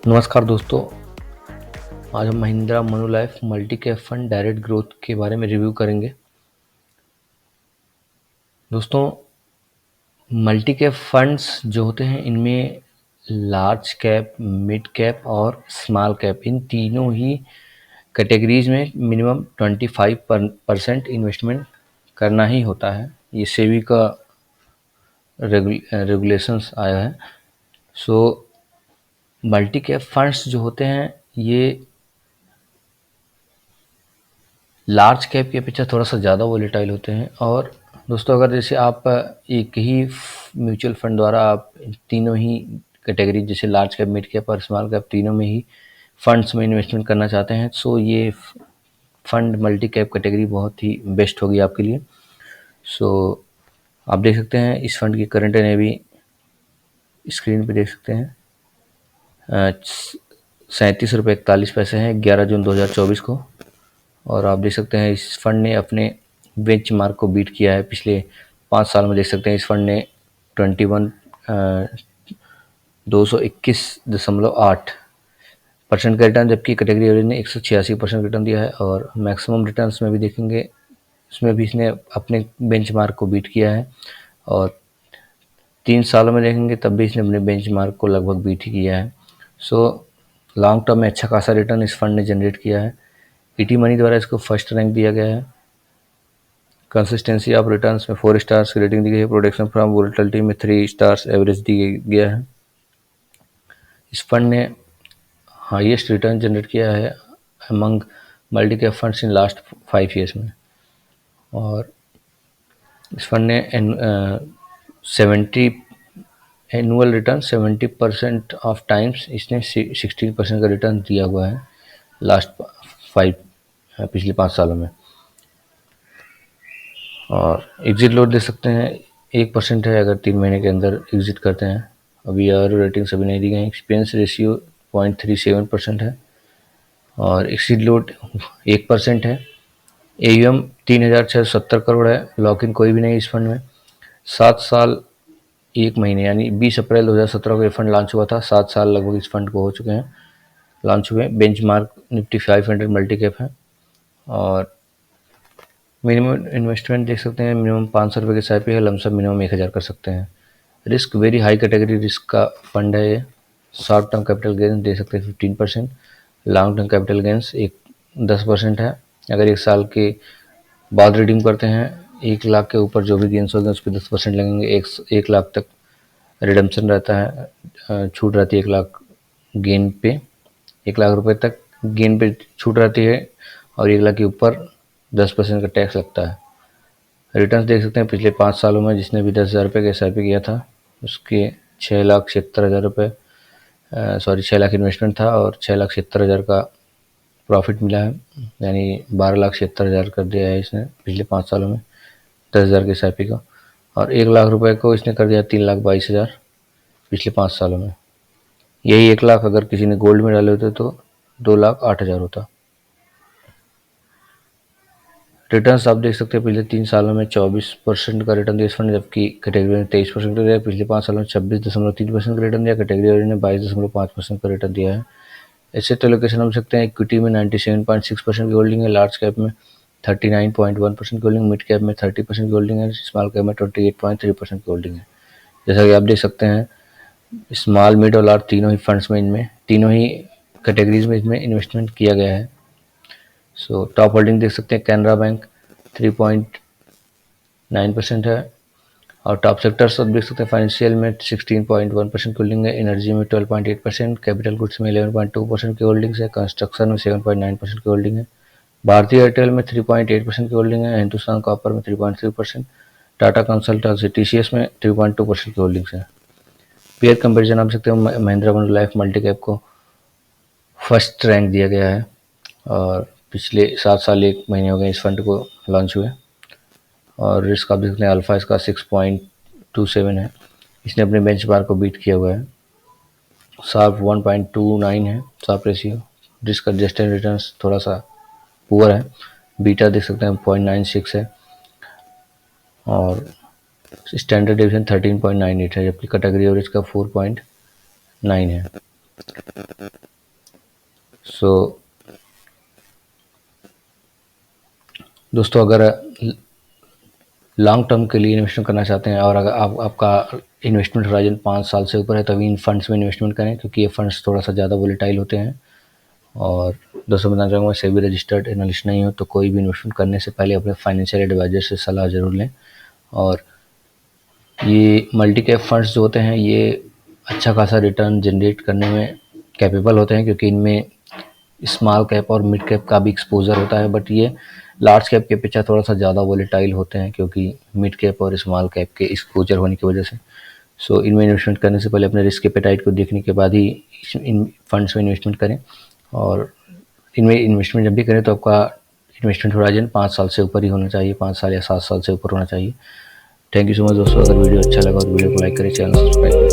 नमस्कार दोस्तों। आज हम Mahindra Manulife multi cap fund direct growth के बारे में रिव्यू करेंगे। दोस्तों, मल्टी कैप फंड्स जो होते हैं इनमें लार्ज कैप, मिड कैप और स्मॉल कैप, इन तीनों ही कैटेगरीज में मिनिमम 25% इन्वेस्टमेंट करना ही होता है। ये सेबी का रेगुलेशंस आया है। सो मल्टी कैप फंड्स जो होते हैं ये लार्ज कैप की अपेक्षा थोड़ा सा ज़्यादा वोलेटाइल होते हैं। और दोस्तों, अगर जैसे आप एक ही म्यूचुअल फंड द्वारा आप तीनों ही कैटेगरी जैसे लार्ज कैप, मिड कैप और स्मॉल कैप तीनों में ही फंड्स में इन्वेस्टमेंट करना चाहते हैं, सो ये फंड मल्टी कैप कैटेगरी बहुत ही बेस्ट होगी आपके लिए। सो आप देख सकते हैं इस फंड की करंट एनएवी स्क्रीन पे देख सकते हैं। 37 रुपये 41 पैसे हैं 11 जून 2024 को। और आप देख सकते हैं इस फंड ने अपने बेंचमार्क को बीट किया है। पिछले 5 साल में देख सकते हैं इस फंड ने 221.8% का रिटर्न, जबकि कैटेगरी एवरेज ने 186% रिटर्न दिया है। और मैक्सिमम रिटर्न्स में भी देखेंगे उसमें भी इसने अपने बेंचमार्क को बीट किया है। और 3 सालों में देखेंगे तब भी इसने अपने बेंचमार्क को लगभग बीट ही किया है। सो लॉन्ग टर्म में अच्छा खासा रिटर्न इस फंड ने जनरेट किया है। ईटी मनी द्वारा इसको फर्स्ट रैंक दिया गया है। कंसिस्टेंसी ऑफ रिटर्न्स में 4 स्टार्स की रेटिंग दी गई है। प्रोटेक्शन फ्रॉम वोलेटिलिटी में 3 स्टार्स एवरेज दी गया है। इस फंड ने हाईएस्ट रिटर्न जनरेट किया है among multi cap funds in last 5 years में। और इस फंड ने 70 एनुअल रिटर्न 70% ऑफ टाइम्स इसने 16% का रिटर्न दिया हुआ है लास्ट 5 पिछले 5 सालों में। और एग्जिट लोड दे सकते हैं 1% है अगर 3 महीने के अंदर एग्जिट करते हैं। अभी और रेटिंग सभी नहीं दी गई। एक्सपेंस रेशियो 0.37% है और एग्जिट लोड 1% है। AUM 3670 करोड़ है। लॉक इन कोई भी नहीं इस फंड में। 7 साल 1 महीने यानी 20 अप्रैल 2017 को ये फंड लॉन्च हुआ था। 7 साल लगभग इस फंड को हो चुके हैं लॉन्च हुए। बेंचमार्क निफ्टी 500 मल्टी कैप है। और मिनिमम इन्वेस्टमेंट देख सकते हैं मिनिमम 500 रुपये की SIP है। लमसम मिनिमम 1000 कर सकते हैं। Risk very high category risk का फंड है ये। शॉर्ट टर्म कैपिटल गेंस दे सकते हैं 15%। लॉन्ग टर्म कैपिटल गेंस 10% है। अगर 1 साल के बाद रिडीम करते हैं 1 लाख के ऊपर जो भी गेंस होंगे उस पर 10% लगेंगे। 1 लाख तक रिडम्पशन रहता है, छूट रहती है 1 लाख गेन पे। 1 लाख रुपए तक गेन पे छूट रहती है और 1 लाख के ऊपर 10% का टैक्स लगता है। रिटर्न्स देख सकते हैं पिछले 5 सालों में जिसने भी 10,000 रुपये का SIP किया था उसके 6,76,000 रुपये 6 लाख इन्वेस्टमेंट था और 6,76,000 का प्रॉफिट मिला है, यानी 12,76,000 कर दिया है इसने पिछले 5 सालों में 10,000 के SIP का। और 1 लाख रुपए को इसने कर दिया 3,22,000 पिछले 5 सालों में। यही 1 लाख अगर किसी ने गोल्ड में डाले होते तो 2,08,000 होता। रिटर्न्स आप देख सकते हैं पिछले 3 सालों में 24% का रिटर्न दिया इस फंड, जबकि कैटेगरी ने 23% का दिया। पिछले 5 सालों में 26.3% का रिटर्न दिया। कैटेगरी ने 22.5% का रिटर्न दिया है। एसेट एलोकेशन हम सकते हैं इक्विटी में 97.6% की होल्डिंग है। लार्ज कैप में 39.1% की होल्डिंग, मिड कैप में 30% की होल्डिंग है, स्मॉल कैप में 28.3% की होल्डिंग है। जैसा कि आप देख सकते हैं स्मॉल, मिड और लार्ज तीनों ही फंड्स में इनमें तीनों ही कैटेगरीज में इसमें इन्वेस्टमेंट किया गया है। सो टॉप होल्डिंग देख सकते हैं कैनरा बैंक 3.9% है। और टॉप सेक्टर्स आप देख सकते हैं फाइनेंशियल में 16.1% की होल्डिंग है, एनर्जी में 12.8%, कैपिटल गुड्स में 11.2% की होल्डिंग्स है, कंस्ट्रक्शन में 7.9% की होल्डिंग है, भारतीय एयरटेल में 3.8% की होल्डिंग है, हिंदुस्तान कॉपर में 3.3%, टाटा कंसल्टेंसी TCS में 3.2% की होल्डिंग्स है। पेयर कंपेरिजन आप सकते हैं महिंद्रा मनुलाइफ मल्टी कैप को फर्स्ट रैंक दिया गया है और पिछले 7 साल 1 महीने हो गए इस फंड को लॉन्च हुए। और रिस्क आप देख सकते हैं अल्फा इसका 6.27 है। इसने अपने बेंचमार्क को बीट किया हुआ है। शार्प 1.29 है Sharpe ratio. Risk adjusted returns थोड़ा सा पुअर है। बीटा देख सकते हैं 0.96 है और स्टैंडर्ड डिवीजन 13.98 है, जबकि कैटेगरी एवरेज का 4.9 है। सो दोस्तों, अगर लॉन्ग टर्म के लिए इन्वेस्टमेंट करना चाहते हैं और अगर आपका इन्वेस्टमेंट होराइजन 5 साल से ऊपर है, तभी इन फंड्स में इन्वेस्टमेंट करें, क्योंकि ये फंड्स थोड़ा सा ज़्यादा वोलेटाइल होते हैं। और दोस्तों, बताना चाहूँगा, सेबी रजिस्टर्ड एनालिस्ट नहीं हो तो कोई भी इन्वेस्टमेंट करने से पहले अपने फाइनेंशियल एडवाइजर से सलाह ज़रूर लें। और ये मल्टी कैप फंड्स जो होते हैं, ये अच्छा खासा रिटर्न जनरेट करने में कैपेबल होते हैं, क्योंकि इनमें स्मॉल कैप और मिड कैप का भी एक्सपोजर होता है, बट ये लार्ज कैप के अपेक्षा थोड़ा सा ज़्यादा वोलेटाइल होते हैं, क्योंकि मिड कैप और स्मॉल कैप के एक्सपोजर होने की वजह से। सो इनमें इन्वेस्टमेंट करने से पहले अपने रिस्क एपेटाइट को देखने के बाद ही इन फंड्स में इन्वेस्टमेंट करें। और इनमें इन्वेस्टमेंट जब भी करें तो आपका इन्वेस्टमेंट होराइजन 5 साल से ऊपर ही होना चाहिए, 5 साल या 7 साल से ऊपर होना चाहिए। थैंक यू सो मच दोस्तों। अगर वीडियो अच्छा लगा तो वीडियो को लाइक करें, चैनल सब्सक्राइब करें।